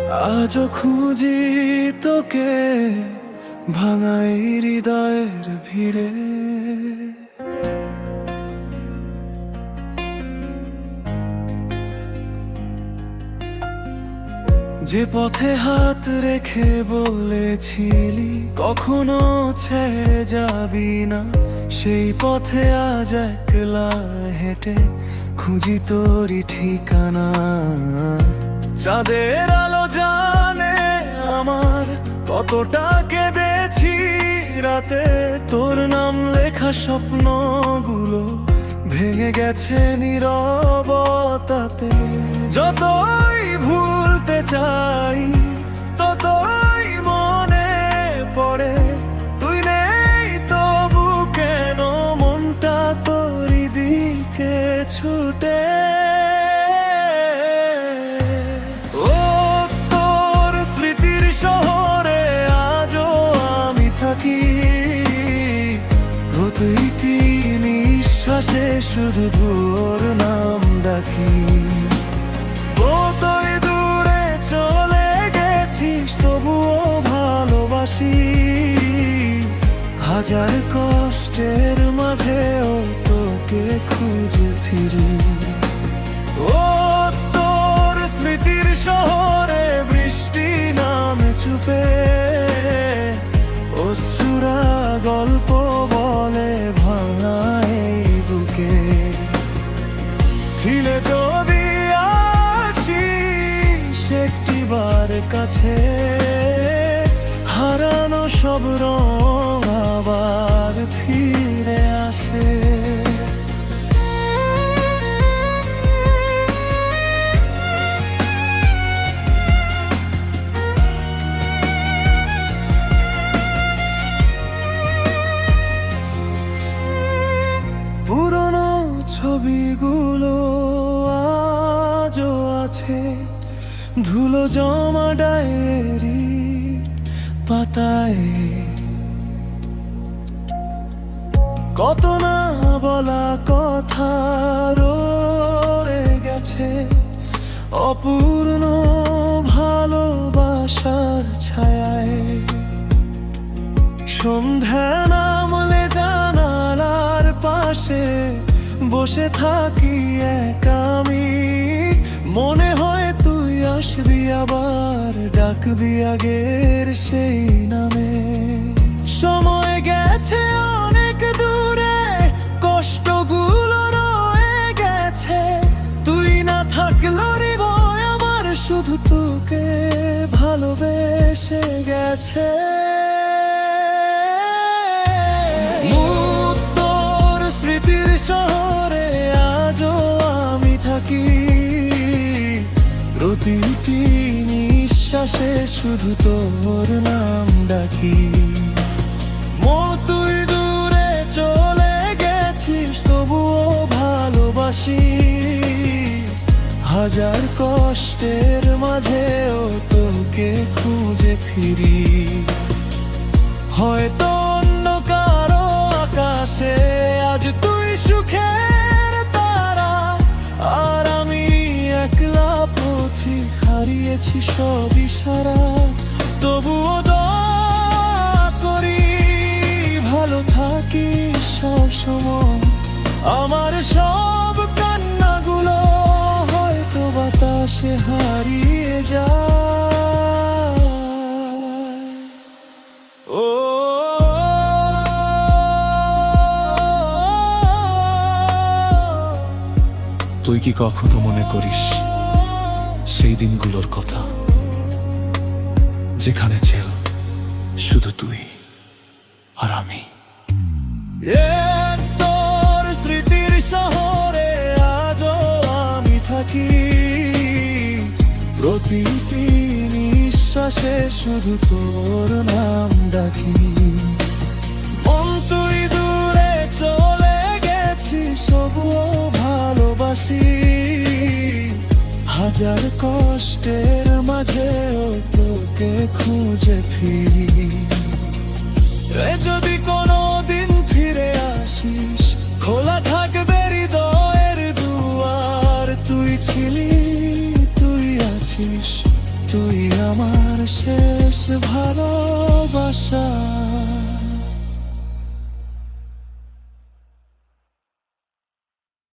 আজও খুঁজি তোকে ভাঙাই হৃদয়ের ভিড়ে। যে পথে হাত রেখে বলেছিলি কখনো ছেড়ে যাবি না, সেই পথে আজ একলা হেঁটে খুঁজি তোরই ঠিকানা। চাঁদের আলো জানে আমার কতটা কেঁদেছি রাতে, তোর নাম লেখা স্বপ্নগুলো ভেঙে গেছে নীরবতাতে। যতই ভুলতে চাই ততই মনে পড়ে তুই নেই, তবু কেন মনটা তোরই দিকে ছুটে। ও তোর স্মৃতির শহরে আজও আমি থাকি, প্রতিটি নিঃশ্বাসে শুধু তোর নাম ডাকি। কতই দূরে চলে গেছিস তবুও ভালোবাসি, হাজার কষ্টের মাঝেও তোকে খুঁজে ফিরি। ও তোর স্মৃতির শহরে বৃষ্টি নামে চুপে, অশ্রুরা গল্প বলে ভাঙা এই বুকে। ফিরে যদি আসিস একটিবার কাছে, হারানো সব রং আবার ফিরে আসে। পুরনো ছবিগুলো আজও আছে ধুলো জমা ডায়েরি পাতায়, কত না বলা কথা রয়ে গেছে অপূর্ণ ভালোবাসার ছায়ায়। সন্ধ্যা নামলে জানালার পাশে বসে থাকি একা আমি, মনে হয় তুই আসবি আবার ডাকবি আগের সেই নামে। সময় গেছে অনেক দূরে, কষ্টগুলো রয়ে গেছে, তুই না থাকলো হৃদয় আমার শুধু তোকে ভালোবেসে গেছে। তোর স্মৃতির শহরে আজও আমি থাকি, প্রতিটি নিঃশ্বাসে শুধু তোর নাম ডাকি। তুই দূরে চলে গেছিস তবুও ভালোবাসি, হাজার কষ্টের মাঝেও তোকে খুঁজে ফিরি। হয়তো অন্য কারো আকাশে আজ তুই সুখের তারা, আর আমি একলা পথিক হারিয়েছি সব ইশারা। তবুও দোয়া করি ভালো থাকিস সব সময়, আমার সব কান্নাগুলো হয়তো বাতাসে হারিয়ে যায়। ও তুই কি কখনো মনে করিস সেই দিনগুলোর কথা, যেখানে ছিল শুধু তুই আর আমি? তোর স্মৃতির শহরে আজও আমি থাকি, প্রতিটি নিঃশ্বাসে শুধু তোর নাম ডাকি। তুই দূরে চলে গেছিস তবুও ভালোবাসি, হাজার কষ্টের মাঝেও তোকে খুঁজে ফিরি। যদি কোনো দিন ফিরে আসিস খোলা থাকবে হৃদয়ের দুয়ার, তুই ছিলি তুই আছিস তুই আমার শেষ ভালোবাসা।